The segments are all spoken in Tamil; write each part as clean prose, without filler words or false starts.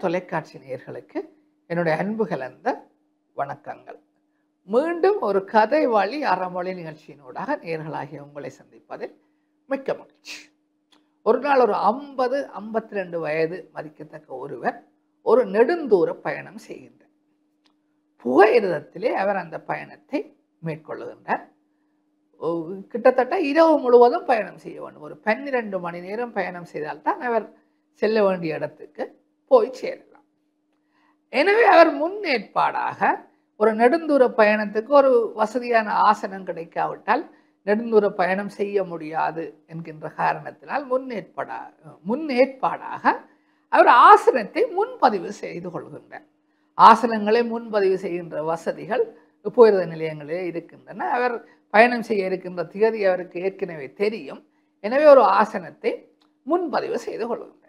தொலைக்காட்சி நேயர்களுக்கு என்னுடைய அன்பு கலந்த வணக்கங்கள். மீண்டும் ஒரு கதை வழி அறமொழி நிகழ்ச்சியினூடாக நேயர்களாகிய உங்களை சந்திப்பதில் மிக்க மகிழ்ச்சி. ஒரு நாள் ஒரு 50-52 வயது மதிக்கத்தக்க ஒருவர் ஒரு நெடுந்தூர பயணம் செய்கின்றார். புகையிரதத்திலே அவர் அந்த பயணத்தை மேற்கொள்ளுகின்றார். கிட்டத்தட்ட இரவு முழுவதும் பயணம் செய்ய வேண்டும். ஒரு 12 மணி நேரம் பயணம் செய்தால்தான் அவர் செல்ல வேண்டிய இடத்துக்கு போய் சேரலாம். எனவே அவர் முன்னேற்பாடாக ஒரு நெடுந்தூர பயணத்துக்கு ஒரு வசதியான ஆசனம் கிடைக்காவிட்டால் நெடுந்தூர பயணம் செய்ய முடியாது என்கின்ற காரணத்தினால் முன்னேற்பாடாக அவர் ஆசனத்தை முன்பதிவு செய்து கொள்கின்றார். ஆசனங்களை முன்பதிவு செய்கின்ற வசதிகள் போயிரத நிலையங்களே இருக்கின்றன. அவர் பயணம் செய்ய இருக்கின்ற திகதி அவருக்கு ஏற்கனவே தெரியும். எனவே ஒரு ஆசனத்தை முன்பதிவு செய்து கொள்கின்றார்.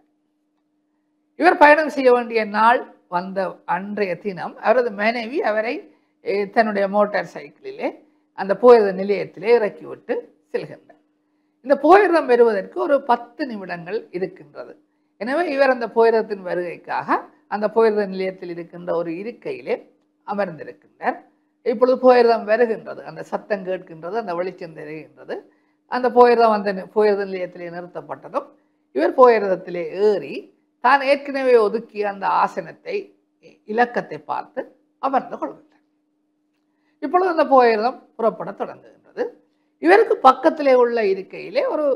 இவர் பயணம் செய்ய வேண்டிய நாள் வந்த அன்றைய தினம் அவரது மனைவி அவரை தன்னுடைய மோட்டார் சைக்கிளிலே அந்த போயிரத நிலையத்திலே இறக்கிவிட்டு செல்கின்றார். இந்த போயிரதம் வருவதற்கு ஒரு 10 நிமிடங்கள் இருக்கின்றது. எனவே இவர் அந்த போயிரதத்தின் வருகைக்காக அந்த போயிரத நிலையத்தில் இருக்கின்ற ஒரு இருக்கையிலே அமர்ந்திருக்கின்றார். இப்பொழுது போயிரதம் வருகின்றது, அந்த சத்தம் கேட்கின்றது, அந்த வெளிச்சம் தெரிகின்றது. அந்த போயிரதம் அந்த போயிரத நிலையத்திலே நிறுத்தப்பட்டதும் இவர் போயிரதத்திலே ஏறி தான் ஏற்கனவே ஒதுக்கிய அந்த ஆசனத்தை இலக்கத்தை பார்த்து அமர்ந்து கொள்கின்றார். இப்பொழுது அந்த போயிரதம் புறப்பட தொடங்குகின்றது. இவருக்கு பக்கத்திலே உள்ள இருக்கையிலே ஒரு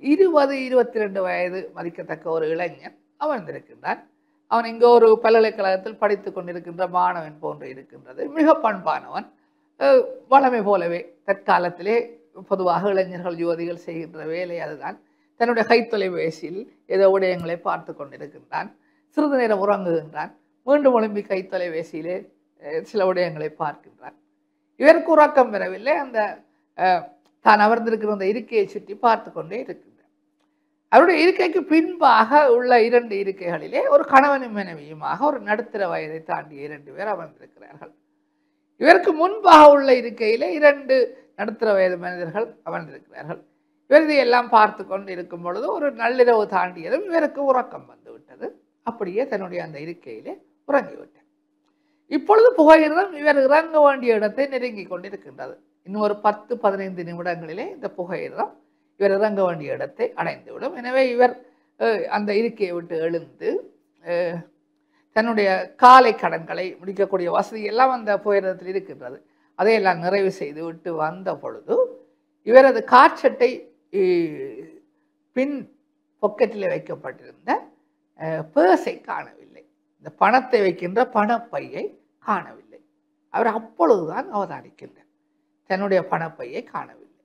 20-22 வயது மதிக்கத்தக்க ஒரு இளைஞன் அமர்ந்திருக்கின்றான். அவன் இங்கே ஒரு பல்கலைக்கழகத்தில் படித்து கொண்டிருக்கின்ற மாணவன் போன்று இருக்கின்றது. மிக பண்பானவன். வளமை போலவே தற்காலத்திலே பொதுவாக இளைஞர்கள் யுவதிகள் செய்கின்ற வேலை அதுதான். தன்னுடைய கைத்தொலைபேசியில் ஏதோ விடயங்களை பார்த்து கொண்டிருக்கின்றான். சிறிது நேரம் உறங்குகின்றான். மீண்டும் ஒழும்பி கைத்தொலைபேசியிலே சில விடயங்களை பார்க்கின்றான். இவருக்கு உறக்கம் பெறவில்லை. அந்த தான் அமர்ந்திருக்கிற அந்த இருக்கையை சுற்றி பார்த்து கொண்டே இருக்கின்றார். அவருடைய இருக்கைக்கு பின்பாக உள்ள 2 இருக்கைகளிலே ஒரு கணவனும் மனைவியுமாக ஒரு நடுத்தர வயதை தாண்டிய 2 பேர் அமர்ந்திருக்கிறார்கள். இவருக்கு முன்பாக உள்ள இருக்கையிலே 2 நடுத்தர வயது மனிதர்கள் அமர்ந்திருக்கிறார்கள். இவர் இதையெல்லாம் பார்த்து கொண்டு இருக்கும் பொழுது ஒரு நள்ளிரவு தாண்டியதும் இவருக்கு உறக்கம் வந்து விட்டது. அப்படியே தன்னுடைய அந்த இருக்கையிலே உறங்கிவிட்டார். இப்பொழுது புகையிரதம் இவர் இறங்க வேண்டிய இடத்தை நெருங்கி கொண்டிருக்கின்றது. இன்னும் ஒரு 10-15 நிமிடங்களிலே இந்த புகையிரதம் இவர் இறங்க வேண்டிய இடத்தை அடைந்துவிடும். எனவே இவர் அந்த இருக்கையை விட்டு எழுந்து தன்னுடைய காலை கடன்களை முடிக்கக்கூடிய வசதி எல்லாம் அந்த புகையிரதத்தில் இருக்கின்றது. அதையெல்லாம் நிறைவு செய்து விட்டு வந்த பொழுது இவரது காற்சட்டை பின் பொக்கெட்டில் வைக்கப்பட்டிருந்த பேர்ஸை காணவில்லை. இந்த பணத்தை வைக்கின்ற பணப்பையை காணவில்லை. அவர் அப்பொழுதுதான் அவதானிக்கின்றார், தன்னுடைய பணப்பையை காணவில்லை.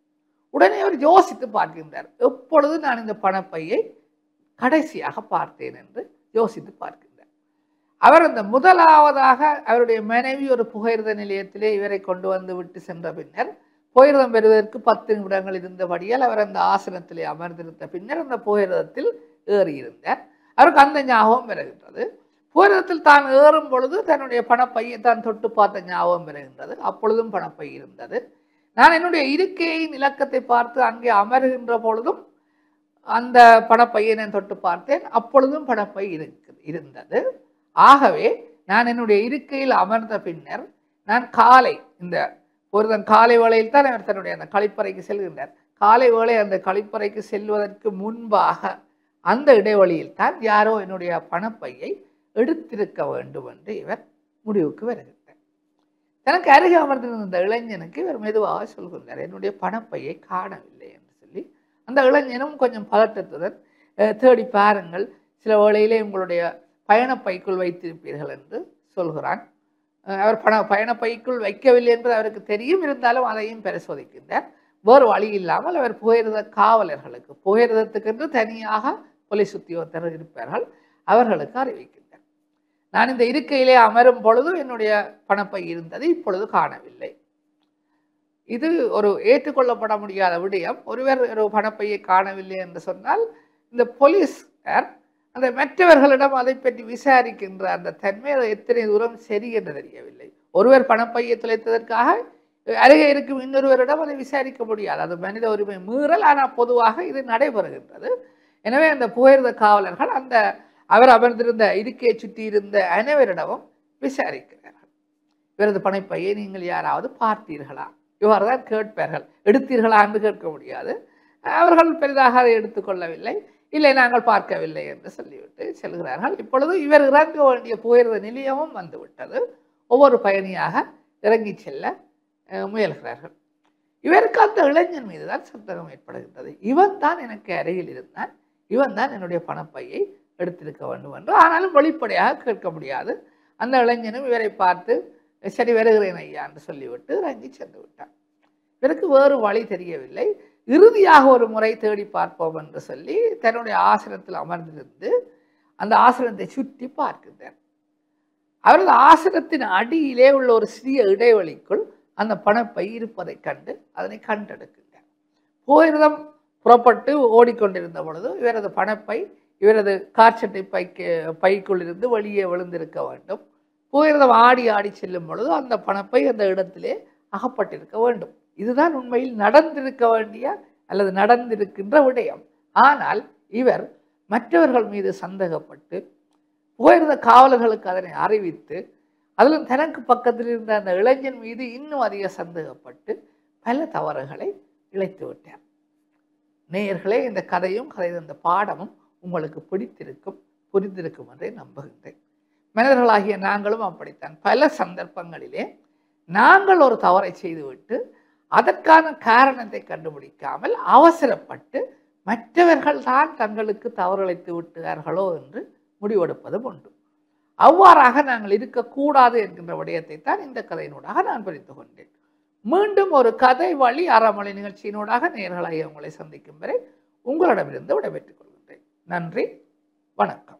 உடனே அவர் யோசித்து பார்க்கின்றார், எப்பொழுது நான் இந்த பணப்பையை கடைசியாக பார்த்தேன் என்று யோசித்து பார்க்கின்றார். அவர் அந்த முதலாவதாக அவருடைய மனைவி ஒரு புகையிரத நிலையத்திலே இவரை கொண்டு வந்து விட்டு சென்ற பின்னர் புகையிரதம் பெறுவதற்கு 10 நிமிடங்கள் இருந்தபடியால் அவர் அந்த ஆசனத்திலே அமர்ந்திருந்த பின்னர் அந்த புகையிரதத்தில் ஏறியிருந்தார். அவருக்கு அந்த ஞாபகம் வருகின்றது. புகையிரதத்தில் தான் ஏறும் பொழுது தன்னுடைய பணப்பையை தான் தொட்டு பார்த்த ஞாபகம் வருகின்றது. அப்பொழுதும் பணப்பை இருந்தது. நான் என்னுடைய இருக்கையின் இலக்கத்தை பார்த்து அங்கே அமருகின்ற பொழுதும் அந்த பணப்பையை நான் தொட்டு பார்த்தேன். அப்பொழுதும் பணப்பை இருந்தது. ஆகவே நான் என்னுடைய இருக்கையில் அமர்ந்த பின்னர் நான் காலை இந்த ஒருதன் காலை வேளையில் தான் அவர் தன்னுடைய அந்த கழிப்பறைக்கு செல்கின்றார். காலை வேளை அந்த கழிப்பறைக்கு செல்வதற்கு முன்பாக அந்த இடைவெளியில் தான் யாரோ என்னுடைய பணப்பையை எடுத்திருக்க வேண்டும் என்று இவர் முடிவுக்கு வருகின்றார். தனக்கு அருகே அமர்ந்திருந்த அந்த இளைஞனுக்கு இவர் மெதுவாக சொல்கின்றார், என்னுடைய பணப்பையை காணவில்லை என்று சொல்லி. அந்த இளைஞனும் கொஞ்சம் பதட்டத்துடன் தேடி பாருங்கள், சில வேளையிலே உங்களுடைய பயணப்பைக்குள் வைத்திருப்பீர்கள் என்று சொல்கிறான். அவர் பயணப்பைக்குள் வைக்கவில்லை என்பது அவருக்கு தெரியும். இருந்தாலும் அதையும் பரிசோதிக்கின்றார். வேறு வழி இல்லாமல் அவர் புகையிரத காவலர்களுக்கு, புகையிரதத்துக்கென்று தனியாக போலீஸ் உத்தியோகத்தர் இருப்பார்கள், அவர்களுக்கு அறிவிக்கின்றார். நான் இந்த இருக்கையிலே அமரும் பொழுது என்னுடைய பணப்பை இருந்தது, இப்பொழுது காணவில்லை. இது ஒரு ஏற்றுக்கொள்ளப்பட முடியாத விடயம். ஒருவர் ஒரு பணப்பையை காணவில்லை என்று சொன்னால் இந்த போலீஸ்கார் அந்த மற்றவர்களிடம் அதை பற்றி விசாரிக்கின்ற அந்த தன்மை எத்தனை தூரம் சரி என்று தெரியவில்லை. ஒருவர் பணப்பையை தொலைத்ததற்காக அருகே இருக்கும் இன்னொருவரிடம் அதை விசாரிக்க முடியாது. அது மனித உரிமை மீறல். ஆனால் பொதுவாக இது நடைபெறுகின்றது. எனவே அந்த புகையிரத காவலர்கள் அந்த அவர் அமர்ந்திருந்த இருக்கையை சுற்றி இருந்த அனைவரிடமும் விசாரிக்கிறார்கள். இவரது பணப்பையை நீங்கள் யாராவது பார்த்தீர்களா? இவ்வாறு தான் கேட்பார்கள். எடுத்தீர்களா என்று கேட்க முடியாது. அவர்கள் பெரிதாக அதை எடுத்துக்கொள்ளவில்லை. இல்லை, நாங்கள் பார்க்கவில்லை என்று சொல்லிவிட்டு செல்கிறார்கள். இப்பொழுது இவர் இறங்க வேண்டிய புகையிரத நிலையமும் வந்துவிட்டது. ஒவ்வொரு பயணியாக இறங்கி செல்ல முயல்கிறார்கள். இவருக்கு அந்த இளைஞன் மீதுதான் சந்தேகம் ஏற்படுகின்றது. இவன் தான் எனக்கு அருகில் இருந்தான், இவன் தான் என்னுடைய பணப்பையை எடுத்திருக்க வேண்டும் என்று. ஆனாலும் வெளிப்படையாக கேட்க முடியாது. அந்த இளைஞனும் இவரை பார்த்து சரி வருகிறேன் ஐயா என்று சொல்லிவிட்டு இறங்கி சென்று விட்டான். இவருக்கு வேறு வழி தெரியவில்லை. இறுதியாக ஒரு முறை தேடி பார்ப்போம் என்று சொல்லி தன்னுடைய ஆசனத்தில் அமர்ந்திருந்து அந்த ஆசனத்தை சுற்றி பார்க்கின்றார். அவரது ஆசனத்தின் அடியிலே உள்ள ஒரு சிறிய இடைவெளிக்குள் அந்த பணப்பை இருப்பதை கண்டு அதனை கண்டெடுக்கின்றார். புகையிரதம் புறப்பட்டு ஓடிக்கொண்டிருந்த பொழுது இவரது பணப்பை இவரது காற்சட்டை பைக்குள் இருந்து வெளியே விழுந்திருக்க வேண்டும். புகையிரதம் ஆடி ஆடி செல்லும் பொழுது அந்த பணப்பை அந்த இடத்திலே அகப்பட்டிருக்க வேண்டும். இதுதான் உண்மையில் நடந்திருக்க வேண்டிய அல்லது நடந்திருக்கின்ற விடயம். ஆனால் இவர் மற்றவர்கள் மீது சந்தேகப்பட்டு புகையிரத காவலர்களுக்கு அதனை அறிவித்து அதிலும் தனக்கு பக்கத்தில் இருந்த அந்த இளைஞன் மீது இன்னும் அதிக சந்தேகப்பட்டு பல தவறுகளை இழைத்து விட்டார். நேயர்களே, இந்த கதையும் இந்த பாடமும் உங்களுக்கு பிடித்திருக்கும், புரிந்திருக்கும் என்றே நம்புகின்றேன். மனிதர்களாகிய நாங்களும் அப்படித்தான். பல சந்தர்ப்பங்களிலே நாங்கள் ஒரு தவறை செய்துவிட்டு அதற்கான காரணத்தை கண்டுபிடிக்காமல் அவசரப்பட்டு மற்றவர்கள் தான் தங்களுக்கு தவறிழைத்து விட்டார்களோ என்று முடிவெடுப்பதும் உண்டு. அவ்வாறாக நாங்கள் இருக்கக்கூடாது என்கின்ற விடயத்தை தான் இந்த கதையினூடாக நான் புரிந்து கொண்டேன். மீண்டும் ஒரு கதை வழி அறமொழி நிகழ்ச்சியினூடாக நேயர்களாகிய உங்களை சந்திக்கும் வரை உங்களிடமிருந்து விடைபெற்றுக் கொள்கின்றேன். நன்றி, வணக்கம்.